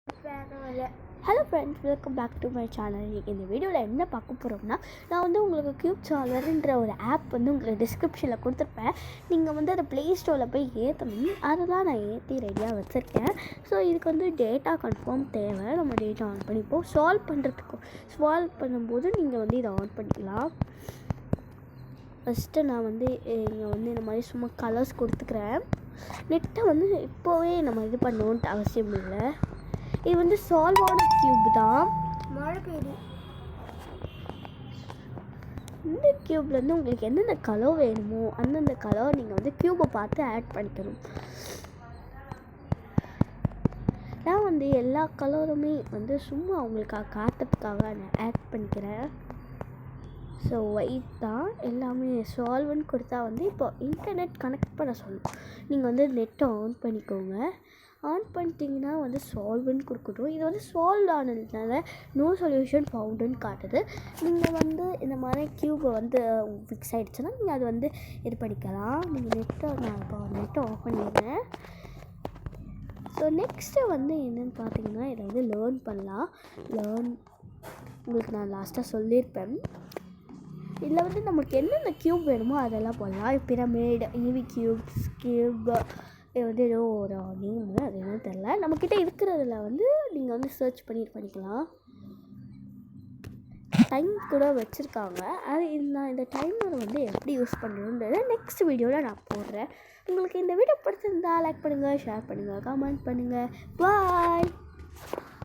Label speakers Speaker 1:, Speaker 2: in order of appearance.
Speaker 1: Hello friends, welcome back to my channel. இன்றைக்கி இந்த வீடியோவில் என்ன பார்க்க போகிறோம்னா, நான் வந்து உங்களுக்கு க்யூப் சாலர்ன்ற ஒரு ஆப் வந்து உங்களுக்கு டிஸ்கிரிப்ஷனில் கொடுத்துருப்பேன். நீங்கள் வந்து அதை ப்ளே ஸ்டோரில் போய் ஏற்றணும். அதெல்லாம் நான் ஏற்றி ரெடியாக வச்சுருக்கேன். ஸோ இதுக்கு வந்து டேட்டா கன்ஃபார்ம் தேவை. நம்ம டேட்டா ஆன் பண்ணிப்போம். சால்வ் பண்ணும்போது நீங்கள் வந்து இதை ஆன் பண்ணிக்கலாம். ஃபஸ்ட்டு நான் வந்து இங்கே வந்து இந்த மாதிரி சும்மா கலர்ஸ் கொடுத்துக்கிறேன். நெட்டை வந்து இப்போவே நம்ம இது பண்ணணுன்ட்டு அவசியம் இல்லை. இது வந்து சால்வான க்யூப் தான். மழை பெய்யுது. இந்த க்யூப்லேருந்து உங்களுக்கு எந்தெந்த கலர் வேணுமோ அந்தந்த கலர் நீங்கள் வந்து க்யூப்பை பார்த்து ஆட் பண்ணிக்கணும். நான் வந்து எல்லா கலருமே வந்து சும்மா உங்களுக்கு காட்டுறதுக்காக நான் ஆட் பண்ணிக்கிறேன். ஸோ ஒயிட் தான் எல்லாமே. சால்வ்னு கொடுத்தா வந்து இப்போ இன்டர்நெட் கனெக்ட் பண்ண சொல்லணும். நீங்கள் வந்து நெட்டை ஆன் பண்ணிக்கோங்க. ஆன் பண்ணிட்டீங்கன்னா வந்து சால்வ்னு கொடுக்கட்டும். இது வந்து சால்வ் ஆனதுனால நோ சொல்யூஷன் ஃபவுண்டுன்னு காட்டுது. நீங்கள் வந்து இந்த மாதிரி க்யூபை வந்து ஃபிக்ஸ் ஆகிடுச்சுன்னா நீங்கள் அது வந்து இது பண்ணிக்கலாம். நீங்கள் நான் இப்போ நெட்டை ஆஃப் பண்ணிடுறேன். ஸோ நெக்ஸ்ட்டு வந்து என்னென்னு பார்த்தீங்கன்னா, இதை வந்து லேர்ன் பண்ணலாம். உங்களுக்கு நான் லாஸ்ட்டாக சொல்லியிருப்பேன். இதில் வந்து நமக்கு என்னென்ன க்யூப் வேணுமோ அதெல்லாம் போடலாம். பிரமிட், ஈவி க்யூப் வந்து ஏதோ ஒரு நேமு, அது என்னன்னு தெரில. நம்மக்கிட்ட இருக்கிறதுல வந்து நீங்கள் வந்து சர்ச் பண்ணிக்கலாம். டைம் கூட வச்சுருக்காங்க. அது நான் இந்த டைமரை வந்து எப்படி யூஸ் பண்ணணுன்றதை நெக்ஸ்ட் வீடியோவில் நான் போடுறேன். உங்களுக்கு இந்த வீடியோ பிடிச்சிருந்தா லைக் பண்ணுங்கள், ஷேர் பண்ணுங்கள், கமெண்ட் பண்ணுங்கள். பாய்.